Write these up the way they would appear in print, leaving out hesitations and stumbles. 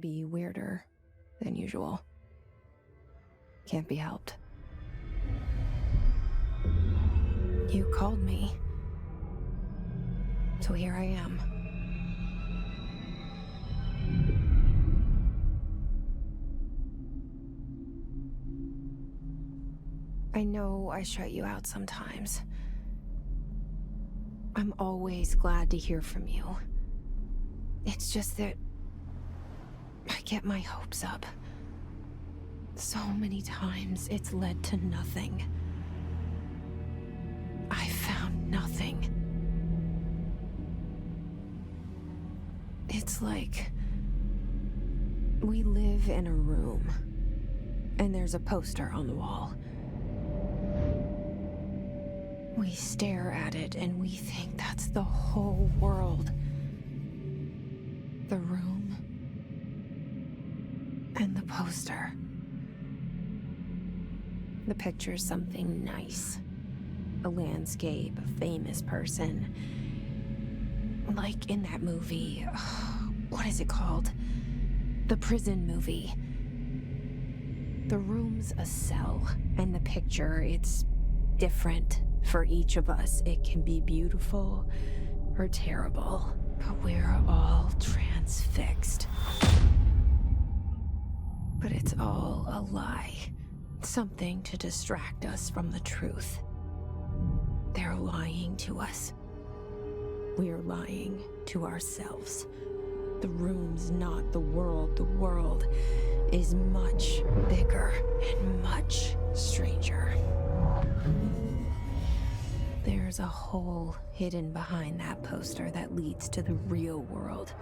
be weirder than usual. Can't be helped. You called me. So here I am. I know I shut you out sometimes. I'm always glad to hear from you. It's just that I get my hopes up. So many times it's led to nothing. I found nothing. It's like we live in a room, and there's a poster on the wall. We stare at it and we think that's the whole world. The room and the poster. The picture's something nice. A landscape, a famous person. Like in that movie, what is it called? The prison movie. The room's a cell, and the picture, it's different for each of us. It can be beautiful or terrible, but we're all transfixed. But it's all a lie. Something to distract us from the truth. They're lying to us. We're lying to ourselves. The room's not the world. The world is much bigger and much stranger. There's a hole hidden behind that poster that leads to the real world.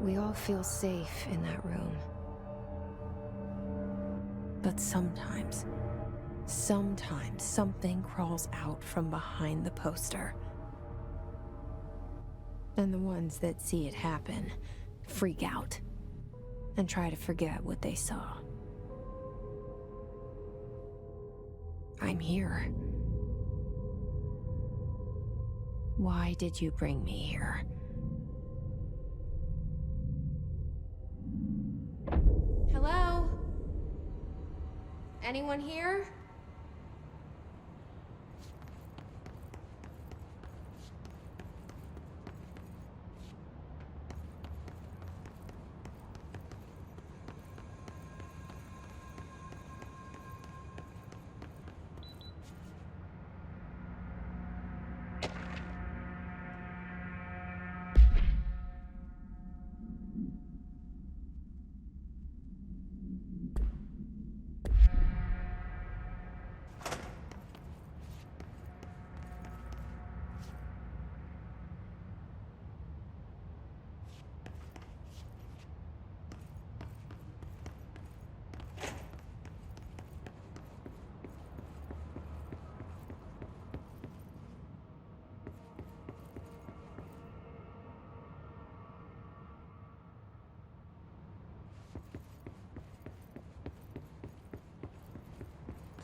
We all feel safe in that room. But sometimes something crawls out from behind the poster. And the ones that see it happen freak out and try to forget what they saw. I'm here. Why did you bring me here? Hello? Anyone here?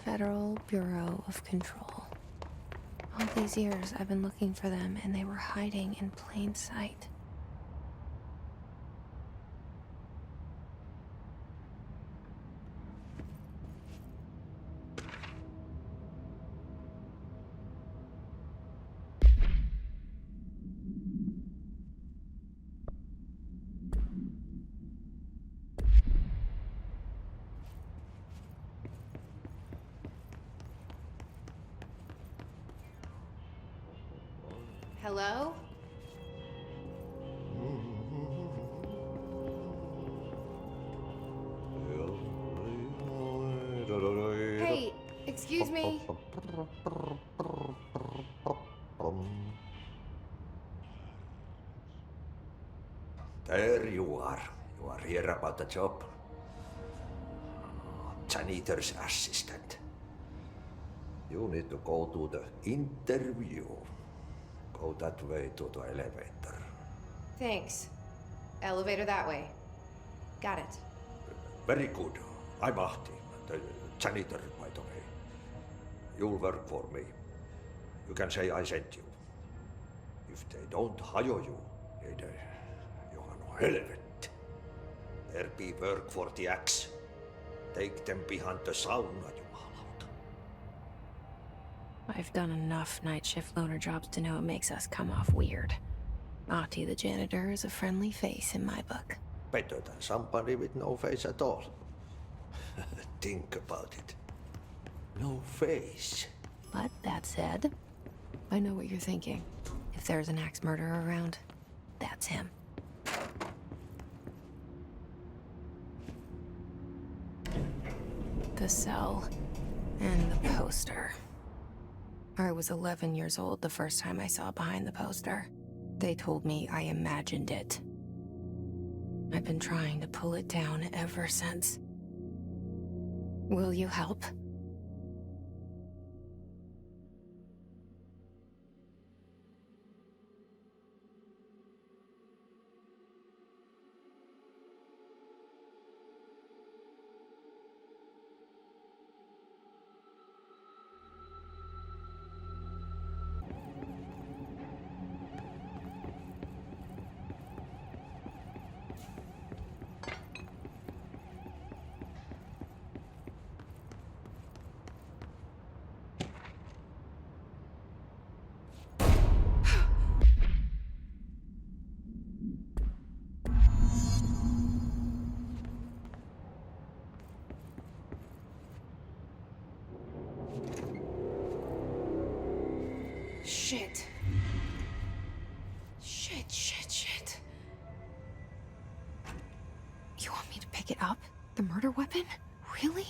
Federal Bureau of Control. All these years I've been looking for them, and they were hiding in plain sight. Hello? Hey, excuse me? There you are. You are here about the job. Janitor's assistant. You need to go to the interview. Go that way to the elevator. Thanks. Elevator that way. Got it. Very good. I'm Ahti, the janitor, by the way. You'll work for me. You can say I sent you. If they don't hire you, niin Johan on helvetti. There be work for the axe. Take them behind the sauna, jumalauta. I've done enough night shift loner jobs to know it makes us come off weird. Ahti the janitor is a friendly face in my book. Better than somebody with no face at all. Think about it. No face. But that said, I know what you're thinking. If there's an axe murderer around, that's him. The cell and the poster. I was 11 years old the first time I saw behind the poster. They told me I imagined it. I've been trying to pull it down ever since. Will you help? Shit. Shit. You want me to pick it up? The murder weapon? Really?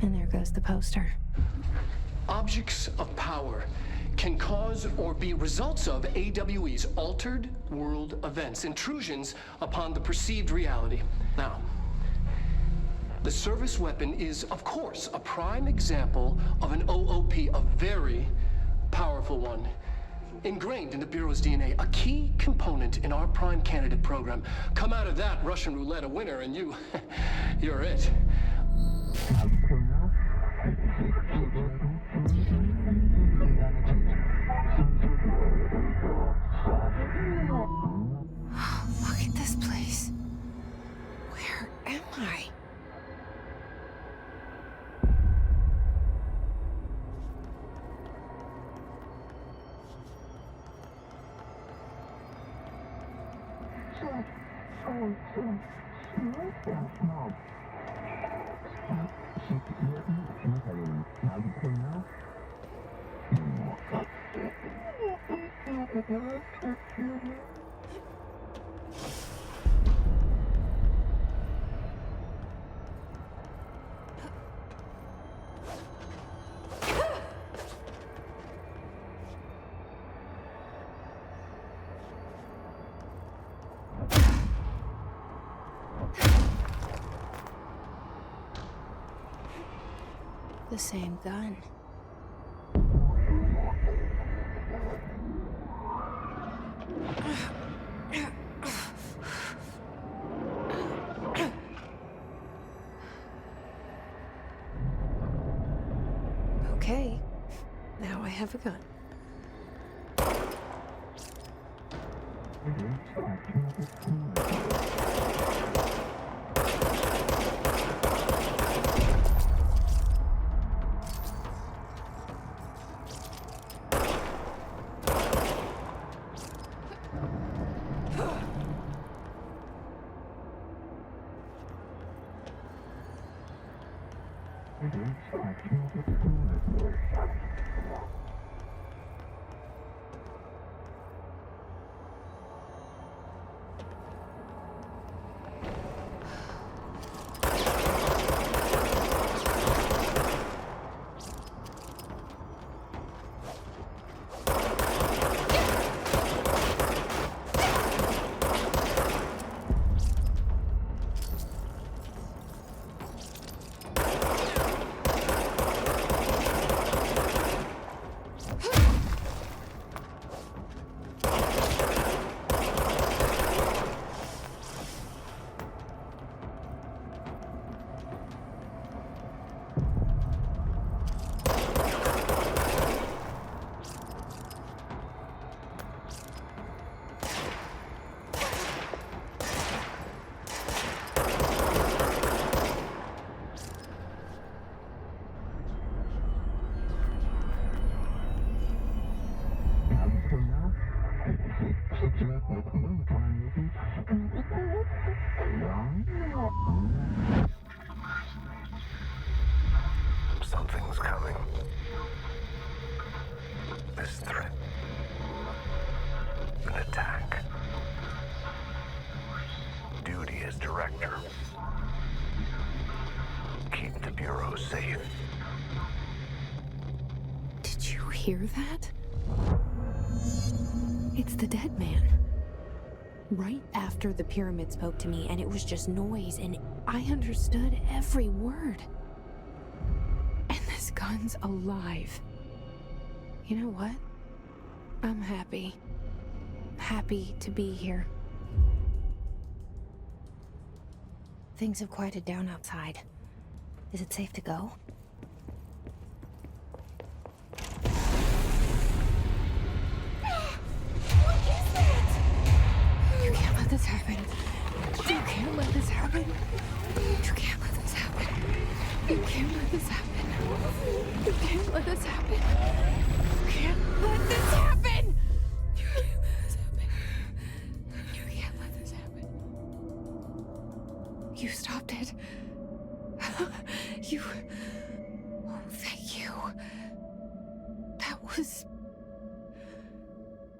And there goes the poster. Objects of power can cause or be results of AWE's altered world events, intrusions upon the perceived reality. Now, the service weapon is, of course, a prime example of an OOP, a very powerful one. Ingrained in the Bureau's DNA, a key component in our prime candidate program. Come out of that Russian roulette a winner and you're it. Look at this place. Where am I? The same gun. Okay, now I have a gun. Something's coming. This threat. An attack. Duty as director. Keep the Bureau safe. Did you hear that? It's the dead man. Right after the pyramid spoke to me, and it was just noise, and I understood every word. And this gun's alive. You know what? I'm happy. Happy to be here. Things have quieted down outside. Is it safe to go? What is that? You can't let this happen. You can't let this happen. You can't let this happen. You can't let this happen. You can't let this happen. You can't let this happen. You can't let this happen. You can't let this happen. You stopped it. You... Oh, thank you. That was...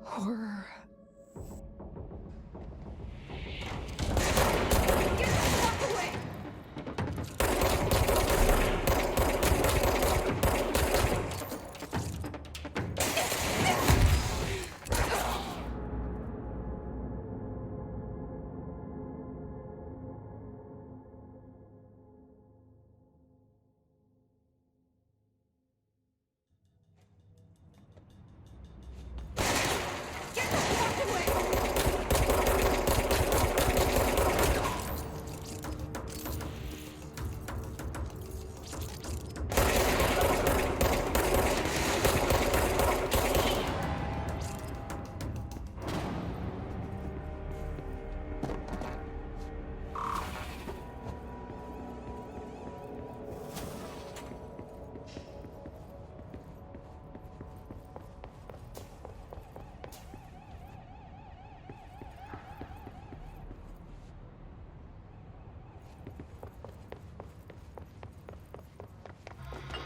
horror. Get the fuck away!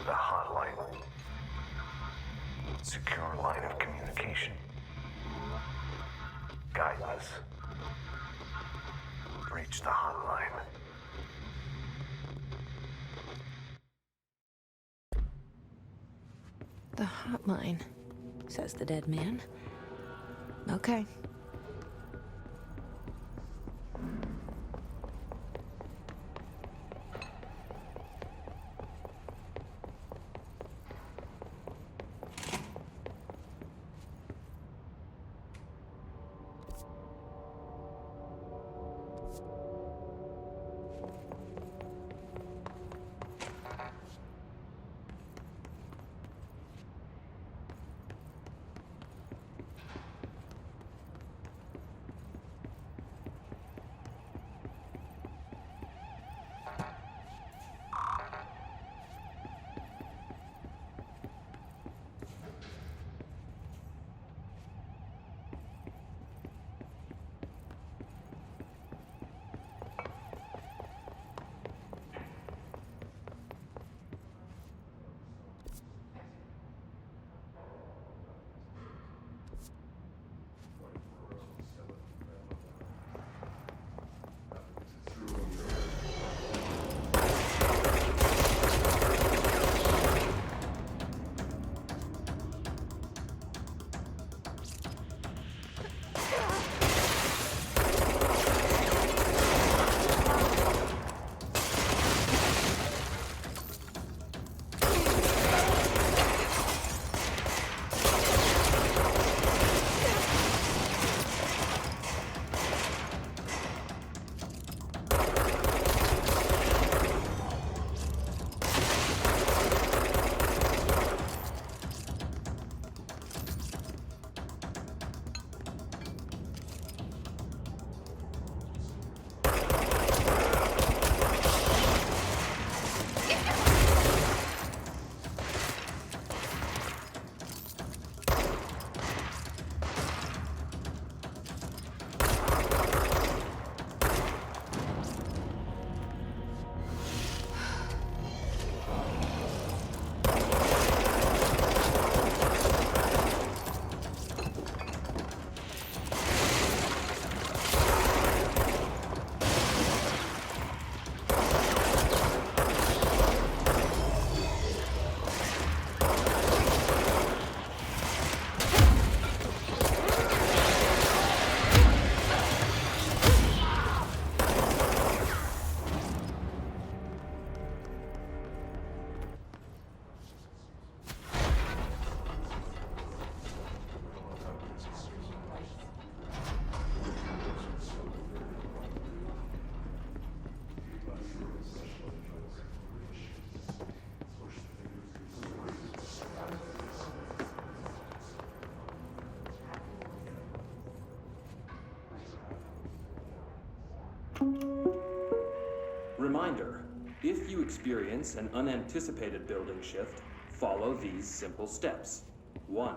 The hotline. Secure line of communication. Guidance. Reach the hotline. The hotline, says the dead man. Okay. reminder, if you experience an unanticipated building shift, follow these simple steps. 1.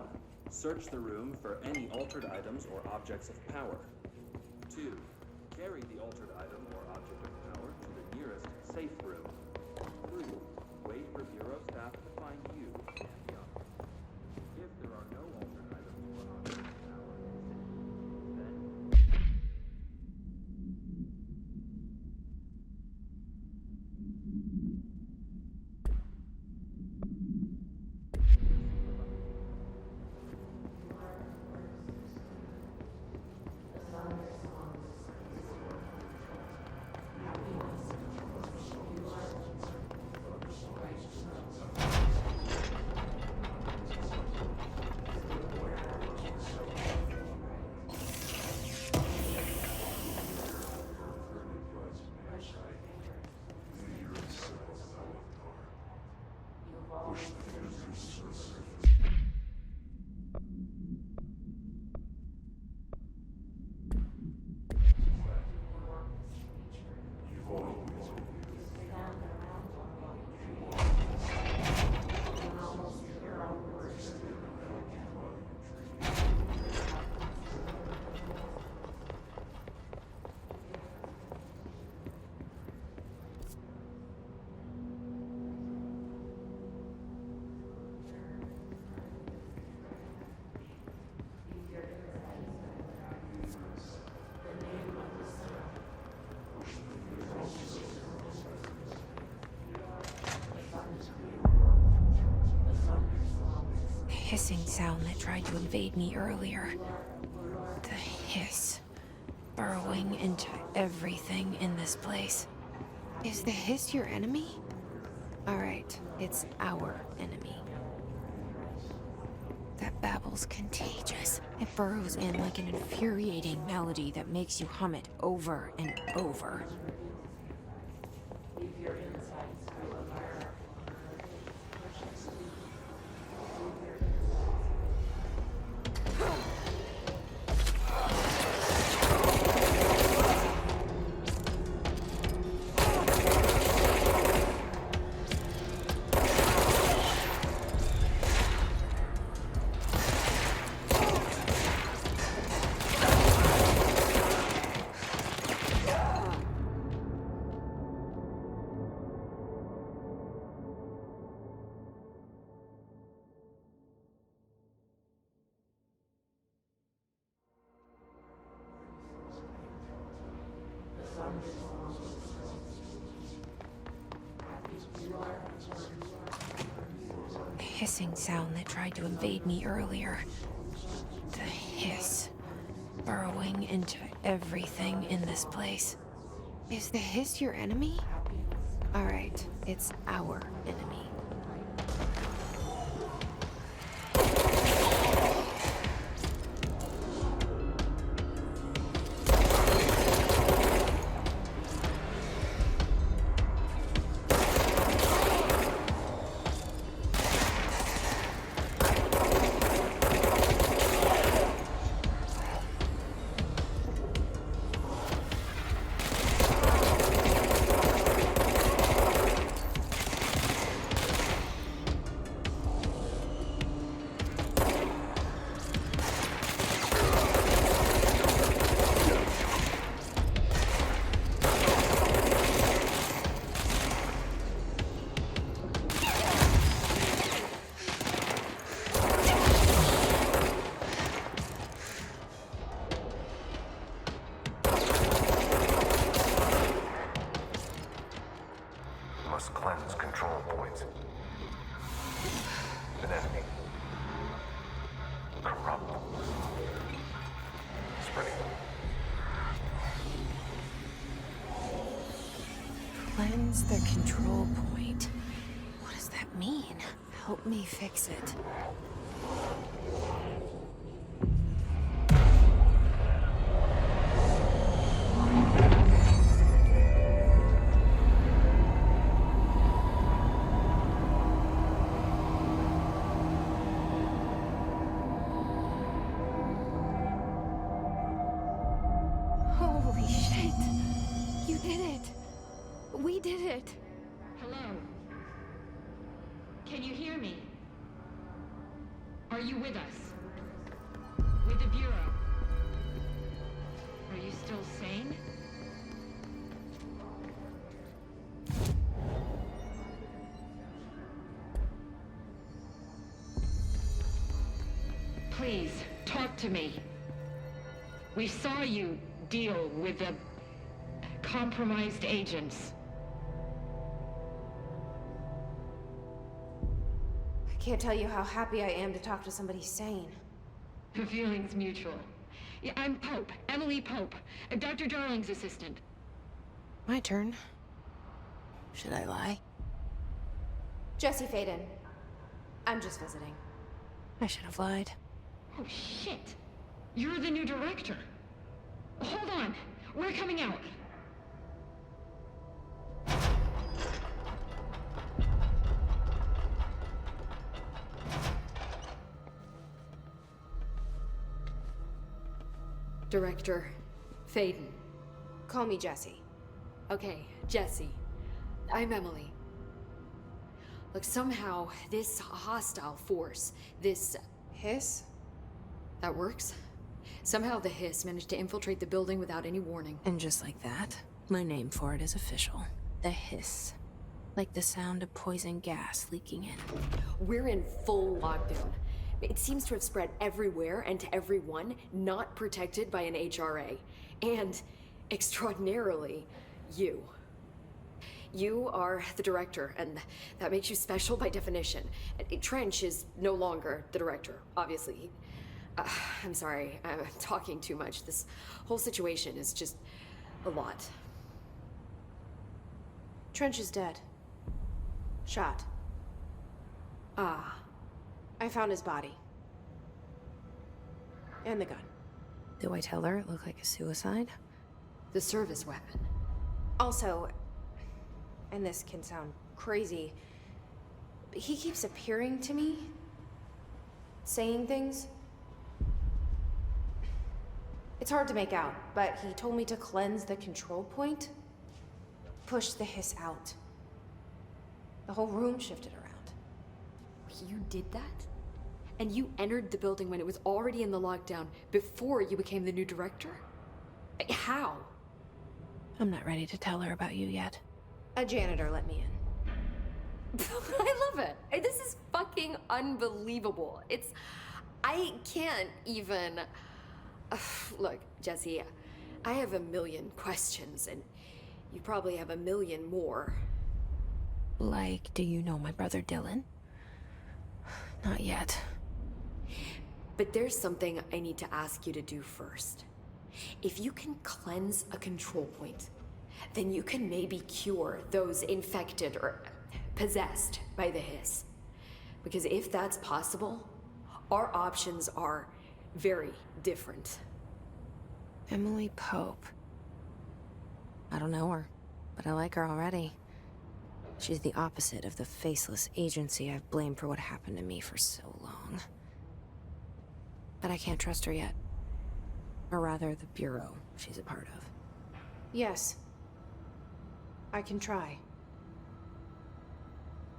Search the room for any altered items or objects of power. 2. Carry the altered item or object of power to the nearest safe room. 3. Wait for Bureau staff to find you and the object. If there are no altered items or objects of power, then... Hissing sound that tried to invade me earlier. The hiss, burrowing into everything in this place. Is the hiss your enemy? Alright, it's our enemy. That babble's contagious. It burrows in like an infuriating melody that makes you hum it over and over. The hissing sound that tried to invade me earlier. The hiss, burrowing into everything in this place. Is the hiss your enemy? Alright, it's our enemy. Must cleanse control points. An enemy. Corrupt. Spreading. Cleanse the control point. What does that mean? Help me fix it. Holy shit! You did it! We did it. Hello? Can you hear me? Are you with us? With the Bureau? Are you still sane? Please, talk to me. We saw you deal with the compromised agents. I can't tell you how happy I am to talk to somebody sane. The feeling's mutual. Yeah, I'm Pope, Emily Pope, Dr. Darling's assistant. My turn. Should I lie? Jesse Faden. I'm just visiting. I should have lied. Oh, shit. You're the new director. Hold on. We're coming out. Director Faden. Call me Jesse. Okay, Jesse. I'm Emily. Look, somehow this hostile force, this... Hiss? that works? Somehow the hiss managed to infiltrate the building without any warning. And just like that, my name for it is official. The hiss. Like the sound of poison gas leaking in. We're in full lockdown. It seems to have spread everywhere and to everyone not protected by an HRA. And, extraordinarily, you. You are the director, and that makes you special by definition. Trench is no longer the director, obviously. I'm sorry, I'm talking too much. This whole situation is just a lot. Trench is dead. Shot. Ah. I found his body. And the gun. Do I tell her it looked like a suicide? The service weapon. Also, and this can sound crazy, but he keeps appearing to me, saying things. It's hard to make out, but he told me to cleanse the control point, push the hiss out. The whole room shifted around. You did that? And you entered the building when it was already in the lockdown before you became the new director? How? I'm not ready to tell her about you yet. A janitor let me in. I love it. This is fucking unbelievable. I can't even... Look, Jesse, I have a million questions, and you probably have a million more. Like, do you know my brother Dylan? Not yet. But there's something I need to ask you to do first. If you can cleanse a control point, then you can maybe cure those infected or possessed by the hiss. Because if that's possible, our options are very different. Emily Pope. I don't know her, but I like her already. She's the opposite of the faceless agency I've blamed for what happened to me for so long. But I can't trust her yet. Or rather, the Bureau she's a part of. Yes. I can try.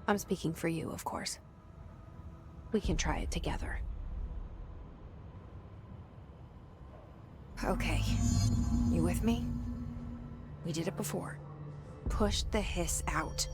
I'm speaking for you, of course. We can try it together. Okay. You with me? We did it before. Push the hiss out.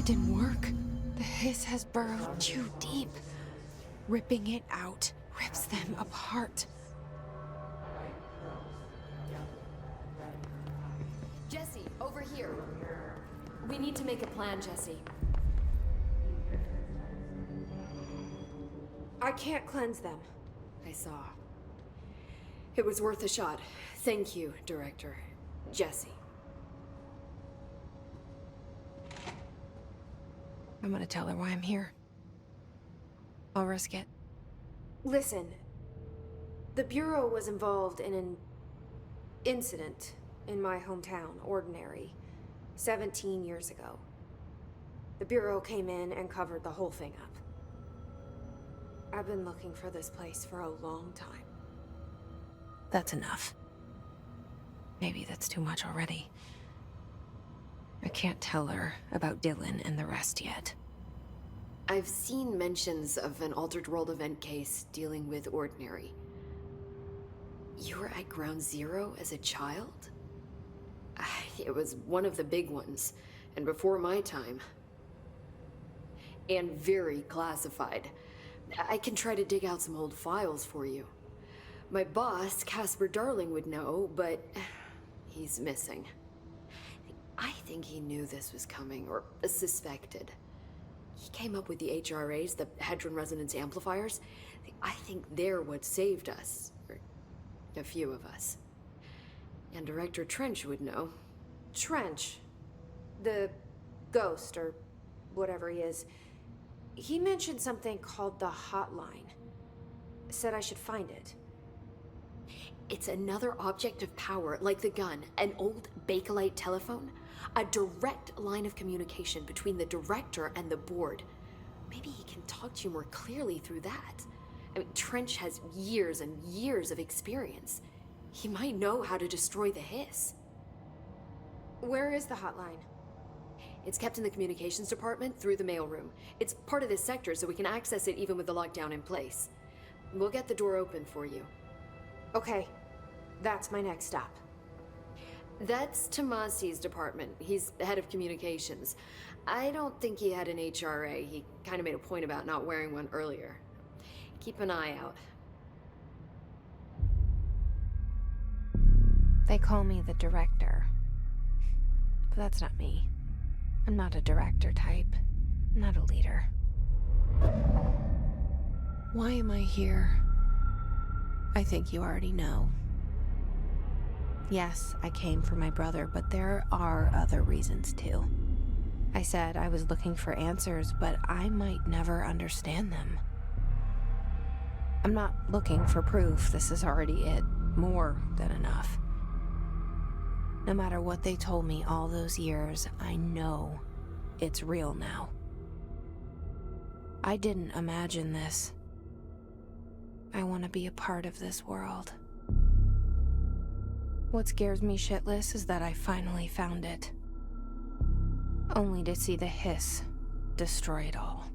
didn't work. The hiss has burrowed too deep. Ripping it out rips them apart. Jesse, over here. We need to make a plan, Jesse. I can't cleanse them. I saw. It was worth a shot. Thank you, Director. Jesse. I'm gonna tell her why I'm here. I'll risk it. Listen, the Bureau was involved in an incident in my hometown, Ordinary, 17 years ago. The Bureau came in and covered the whole thing up. I've been looking for this place for a long time. That's enough. Maybe that's too much already. I can't tell her about Dylan and the rest yet. I've seen mentions of an Altered World event case dealing with Ordinary. You were at Ground Zero as a child? It was one of the big ones, and before my time. And very classified. I can try to dig out some old files for you. My boss, Casper Darling, would know, but he's missing. I think he knew this was coming, or suspected. He came up with the HRAs, the Hadron Resonance Amplifiers. I think they're what saved us. Or a few of us. And Director Trench would know. Trench, the ghost, or whatever he is, he mentioned something called the Hotline. Said I should find it. It's another object of power, like the gun, an old Bakelite telephone. A direct line of communication between the director and the board. Maybe he can talk to you more clearly through that. I mean, Trench has years and years of experience. He might know how to destroy the hiss. Where is the hotline? It's kept in the communications department through the mailroom. It's part of this sector, so we can access it even with the lockdown in place. We'll get the door open for you. Okay, that's my next stop. That's Tomasi's department. He's the head of communications. I don't think he had an HRA. He kind of made a point about not wearing one earlier. Keep an eye out. They call me the director. But that's not me. I'm not a director type. I'm not a leader. Why am I here? I think you already know. Yes, I came for my brother, but there are other reasons too. I said I was looking for answers, but I might never understand them. I'm not looking for proof. This is already it. More than enough. No matter what they told me all those years, I know it's real now. I didn't imagine this. I want to be a part of this world. What scares me shitless is that I finally found it. Only to see the hiss destroy it all.